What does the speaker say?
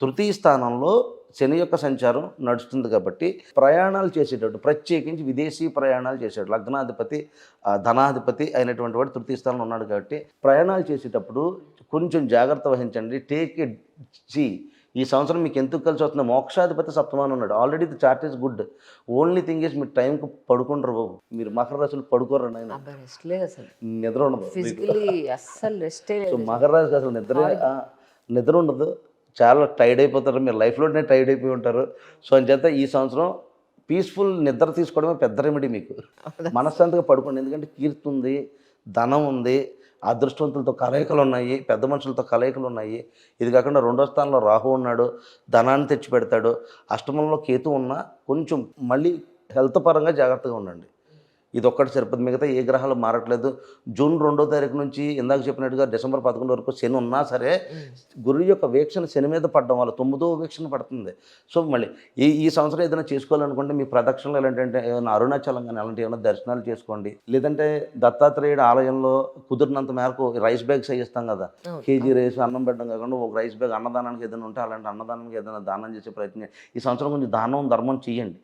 తృతీయ స్థానంలో శని యొక్క సంచారం నడుస్తుంది కాబట్టి ప్రయాణాలు చేసేటప్పుడు ప్రత్యేకించి విదేశీ ప్రయాణాలు చేసేటప్పుడు లగ్నాధిపతి ధనాధిపతి అయినటువంటి వాడు తృతీయ స్థానంలో ఉన్నాడు కాబట్టి ప్రయాణాలు చేసేటప్పుడు కొంచెం జాగ్రత్త వహించండి. టేక్ ఇట్ సి ఈ సంవత్సరం మీకు ఎందుకు కలిసి వస్తుంది? మోక్షాధిపతి సప్తమానం ఉన్నాడు. Already the chart is good. Only thing is మీరు టైంకి పడుకుంటారు బాబు. మీరు మకర రాశులు పడుకోరు నాయన, రెస్ట్ లేదు అసలు, నిద్ర ఉండదు. ఫిజికలీ అస్సలు రెస్టే సో లేదు. మకర రాశికి అసలు నిద్ర ఉండదు. చాలా టైర్డ్ అయిపోతారు. మీరు లైఫ్లోనే టైర్డ్ అయిపోయి ఉంటారు. సో అంచేత ఈ సంవత్సరం పీస్ఫుల్ నిద్ర తీసుకోవడమే పెద్ద రెమెడీ మీకు. మనశ్శాంతిగా పడుకోండి. ఎందుకంటే కీర్తి ఉంది, ధనం ఉంది, అదృష్టవంతులతో కలయికలు ఉన్నాయి, పెద్ద మనుషులతో కలయికలు ఉన్నాయి. ఇది కాకుండా రెండో స్థానంలో రాహు ఉన్నాడు, ధనాన్ని తెచ్చి పెడతాడు. అష్టమంలో కేతు ఉన్నా కొంచెం మళ్ళీ హెల్త్ పరంగా జాగ్రత్తగా ఉండండి. ఇది ఒక్కటి సరిపోదు. మిగతా ఏ గ్రహాలు మారట్లేదు. జూన్ 2వ తారీఖు నుంచి ఇందాక చెప్పినట్టుగా డిసెంబర్ 11 వరకు శని ఉన్నా సరే గురువు యొక్క వీక్షణ శని మీద పడడం వల్ల 9వ వీక్షణ పడుతుంది. సో మళ్ళీ ఈ సంవత్సరం ఏదైనా చేసుకోవాలనుకుంటే మీ ప్రదక్షిణలు ఎలాంటి ఏమైనా అరుణాచలం కానీ అలాంటి ఏమైనా దర్శనాలు చేసుకోండి. లేదంటే దత్తాత్రేయుడు ఆలయంలో కుదిరినంత మేరకు రైస్ బ్యాగ్స్ ఇస్తాం కదా, కేజీ రైస్ అన్నం పెట్టడం కాకుండా ఒక రైస్ బ్యాగ్ అన్నదానానికి ఏదైనా ఉంటే అలాంటి అన్నదానానికి ఏదైనా దానం చేసే ప్రయత్నం. ఈ సంవత్సరం కొంచెం దానం ధర్మం చేయండి.